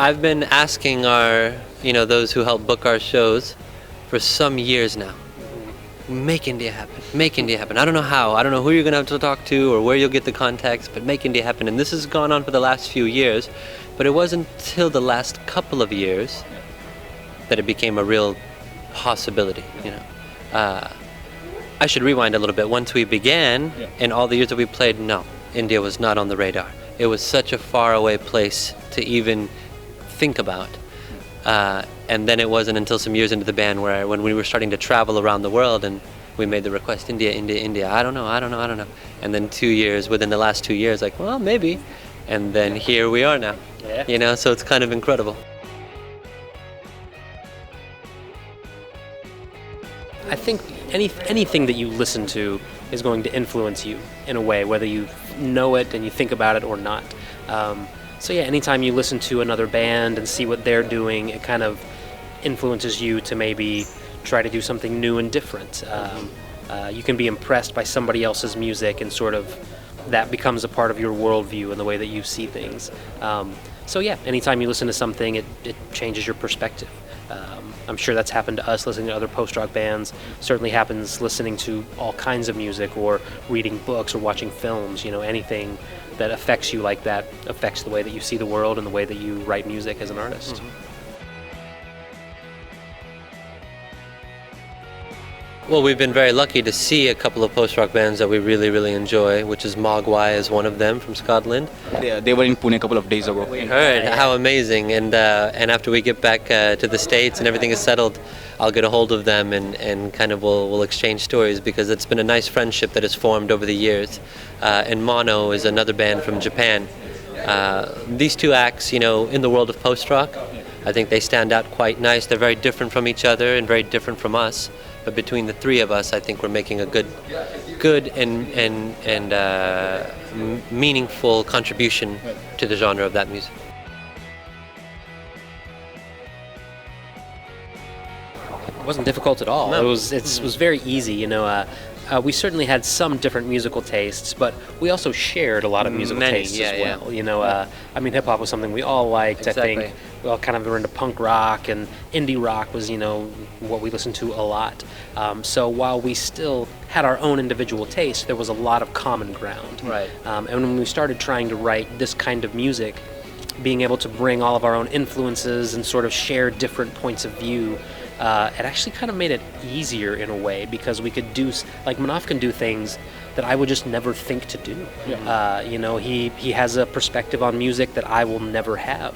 I've been asking those who help book our shows for some years now. Make India happen. Make India happen. I don't know how. I don't know who you're going to have to talk to or where you'll get the contacts, but make India happen. And this has gone on for the last few years, but it wasn't until the last couple of years that it became a real possibility, I should rewind a little bit. Once we began, in all the years that we played, no, India was not on the radar. It was such a faraway place to even think about. And then it wasn't until some years into the band when we were starting to travel around the world and we made the request, India, India, India. I don't know. And then within the last 2 years, like, well, maybe. And then here we are now. Yeah. So it's kind of incredible. I think anything that you listen to is going to influence you in a way, whether you know it and you think about it or not. So yeah, anytime you listen to another band and see what they're doing, it kind of influences you to maybe try to do something new and different. You can be impressed by somebody else's music and sort of that becomes a part of your worldview and the way that you see things. So yeah, anytime you listen to something, it changes your perspective. I'm sure that's happened to us listening to other post-rock bands. Certainly happens listening to all kinds of music or reading books or watching films. Anything that affects you like that affects the way that you see the world and the way that you write music as an artist. Mm-hmm. Well, we've been very lucky to see a couple of post-rock bands that we really, really enjoy, which is Mogwai is one of them from Scotland. They were in Pune a couple of days ago. We heard how amazing, and after we get back to the States and everything is settled, I'll get a hold of them and kind of we'll exchange stories because it's been a nice friendship that has formed over the years. And Mono is another band from Japan. These two acts, in the world of post-rock, I think they stand out quite nice. They're very different from each other and very different from us. But between the three of us, I think we're making a good and meaningful contribution to the genre of that music. It wasn't difficult at all. No. It was very easy. We certainly had some different musical tastes, but we also shared a lot of musical tastes as well. Yeah. Hip hop was something we all liked. Exactly. I think we all kind of were into punk rock, and indie rock was, what we listened to a lot. So while we still had our own individual tastes, there was a lot of common ground. Right. And when we started trying to write this kind of music, being able to bring all of our own influences and sort of share different points of view, it actually kind of made it easier in a way because we could do, like Munaf can do things that I would just never think to do. Yeah. He has a perspective on music that I will never have,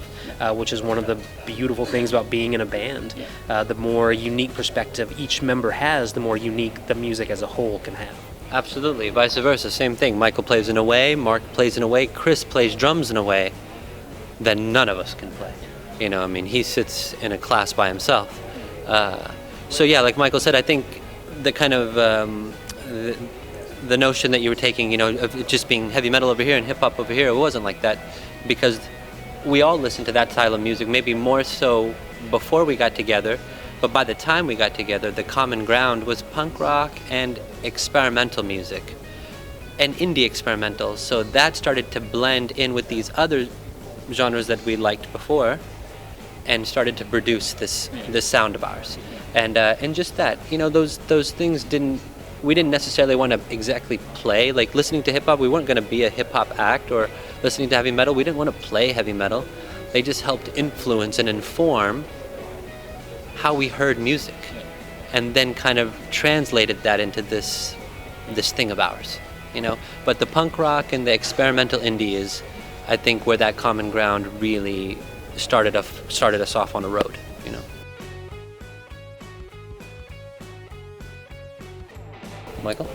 which is one of the beautiful things about being in a band. The more unique perspective each member has, the more unique the music as a whole can have. Absolutely, vice versa, same thing. Michael plays in a way, Mark plays in a way, Chris plays drums in a way that none of us can play. He sits in a class by himself. So yeah, like Michael said, I think the kind of the notion that you were taking, of it just being heavy metal over here and hip hop over here, it wasn't like that, because we all listened to that style of music, maybe more so before we got together, but by the time we got together, the common ground was punk rock and experimental music, and indie experimental. So that started to blend in with these other genres that we liked before, and started to produce this sound of ours, and just that, those things we didn't necessarily want to exactly play. Like listening to hip hop, we weren't going to be a hip hop act, or listening to heavy metal, we didn't want to play heavy metal. They just helped influence and inform how we heard music, and then kind of translated that into this thing of ours, But the punk rock and the experimental indie is, I think, where that common ground really started us off on a road, Michael?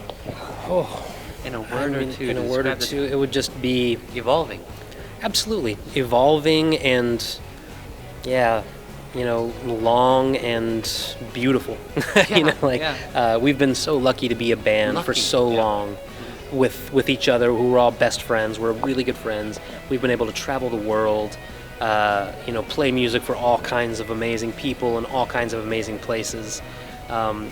In a word or two, it would just be evolving. Absolutely. Evolving and, long and beautiful. We've been so lucky to be a band for so long with each other, who we're all best friends. We're really good friends. We've been able to travel the world, play music for all kinds of amazing people in all kinds of amazing places.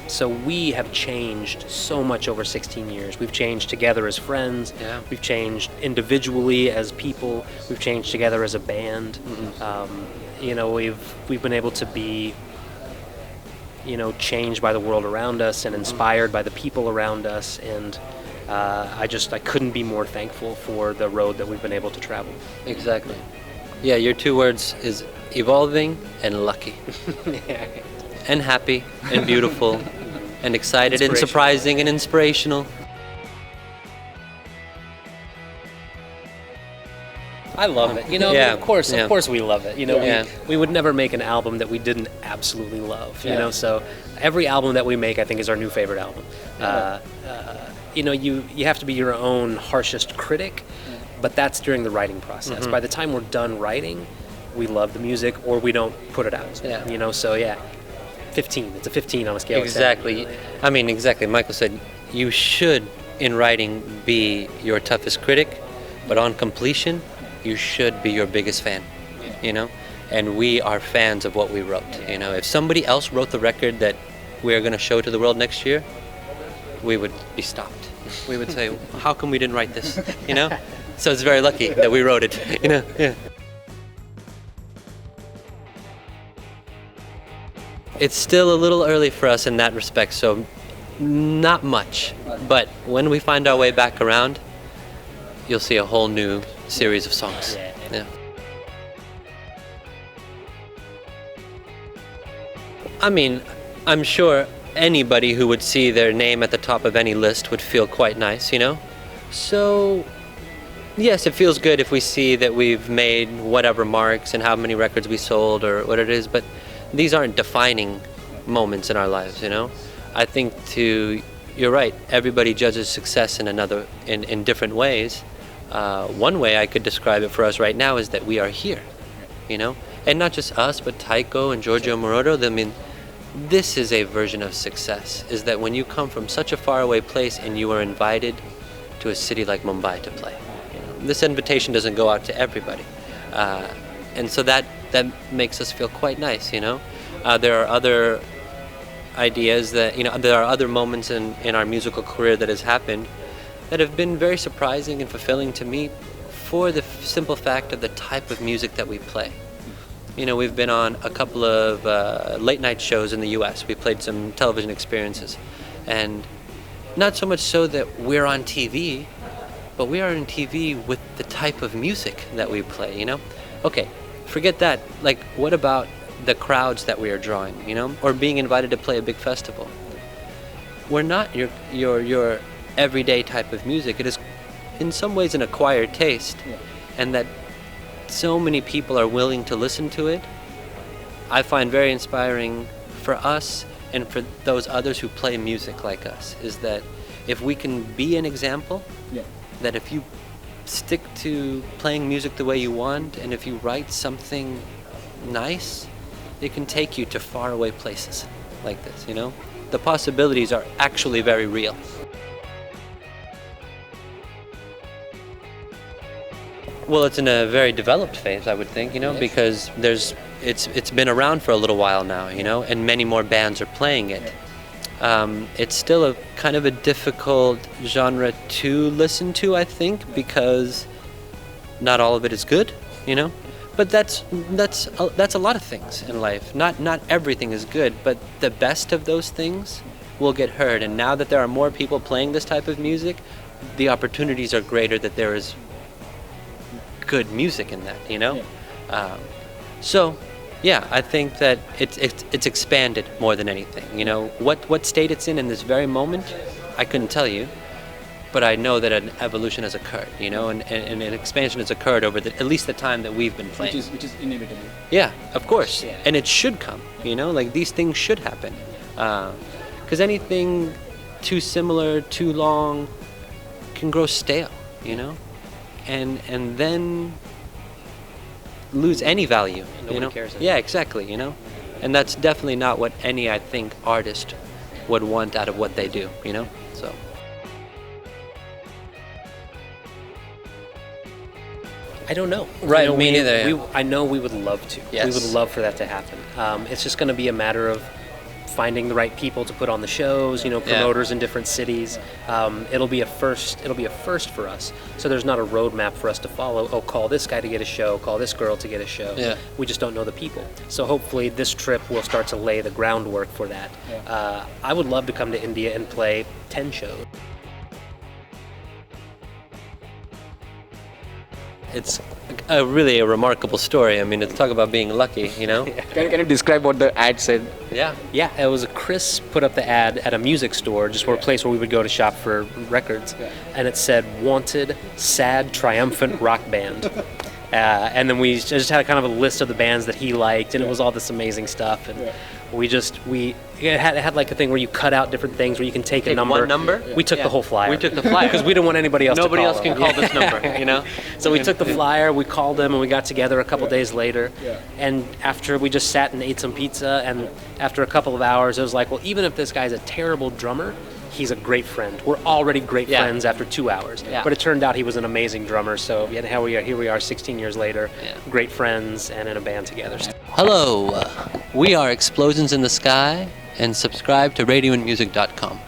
So we have changed so much over 16 years. We've changed together as friends. Yeah. We've changed individually as people. We've changed together as a band. we've been able to be, changed by the world around us and inspired by the people around us, and I couldn't be more thankful for the road that we've been able to travel. Exactly. Yeah, your two words is evolving and lucky. And happy and beautiful and excited and surprising and inspirational. I love it. Yeah, of course yeah. we love it. We would never make an album that we didn't absolutely love. So every album that we make, I think, is our new favorite album. You have to be your own harshest critic, but that's during the writing process. By the time we're done writing, we love the music, or we don't put it out. Yeah. So yeah, 15. It's a 15 on a scale Exactly. of 10. I mean, exactly. Michael said you should, in writing, be your toughest critic, but on completion, you should be your biggest fan. And we are fans of what we wrote. If somebody else wrote the record that we're going to show to the world next year, we would be stopped. We would say, how come we didn't write this? So it's very lucky that we wrote it. Yeah. It's still a little early for us in that respect, so not much. But when we find our way back around, you'll see a whole new series of songs. Yeah. I mean, I'm sure anybody who would see their name at the top of any list would feel quite nice, So, yes, it feels good if we see that we've made whatever marks and how many records we sold or what it is, but these aren't defining moments in our lives, I think you're right, everybody judges success in different ways. One way I could describe it for us right now is that we are here, and not just us, but Taiko and Giorgio Moroder. I mean, this is a version of success, is that when you come from such a faraway place and you are invited to a city like Mumbai to play. This invitation doesn't go out to everybody. And so that makes us feel quite nice, There are other ideas that, there are other moments in our musical career that has happened that have been very surprising and fulfilling to me for the simple fact of the type of music that we play. We've been on a couple of late night shows in the US. We played some television experiences. And not so much so that we're on TV, but we are on TV with the type of music that we play, Okay, forget that. Like, what about the crowds that we are drawing, or being invited to play a big festival? We're not your everyday type of music. It is in some ways an acquired taste, and that so many people are willing to listen to it, I find very inspiring for us and for those others who play music like us, is that if we can be an example, that if you stick to playing music the way you want, and if you write something nice, it can take you to faraway places like this, The possibilities are actually very real. Well, it's in a very developed phase, I would think, because it's been around for a little while now, and many more bands are playing it. It's still a kind of a difficult genre to listen to, I think, because not all of it is good, But that's a lot of things in life. Not everything is good, but the best of those things will get heard. And now that there are more people playing this type of music, the opportunities are greater that there is good music in that, So, yeah, I think that it's expanded more than anything. What state it's in this very moment, I couldn't tell you, but I know that an evolution has occurred, and an expansion has occurred over at least the time that we've been playing. Which is inevitable. Yeah, of course, Yeah. and it should come. Like these things should happen, because anything too similar, too long, can grow stale, and then lose any value. Nobody cares anymore. Yeah, exactly. And that's definitely not what any, I think, artist would want out of what they do. So. I don't know. Right, me neither. I know we would love to. Yes. We would love for that to happen. It's just going to be a matter of finding the right people to put on the shows, promoters in different cities. It'll be a first for us. So there's not a roadmap for us to follow. Oh, call this guy to get a show, call this girl to get a show. Yeah. We just don't know the people. So hopefully this trip will start to lay the groundwork for that. Yeah. I would love to come to India and play 10 shows. It's really a remarkable story. I mean, it's talk about being lucky, Can you describe what the ad said? Yeah. Yeah, it was Chris put up the ad at a music store, just for a place where we would go to shop for records, and it said "Wanted, Sad, Triumphant Rock Band." And then we just had kind of a list of the bands that he liked, and it was all this amazing stuff. And it had like a thing where you cut out different things where you can take a number. One number. We took the whole flyer. We took the flyer because we didn't want anybody else. Nobody to else can call this number. So we took the flyer, we called them, and we got together a couple days later. Yeah. And after we just sat and ate some pizza, and after a couple of hours, it was like, well, even if this guy's a terrible drummer, he's a great friend. We're already great friends after 2 hours. Yeah. But it turned out he was an amazing drummer. So here we are 16 years later, great friends and in a band together. Hello, we are Explosions in the Sky, and subscribe to radioandmusic.com.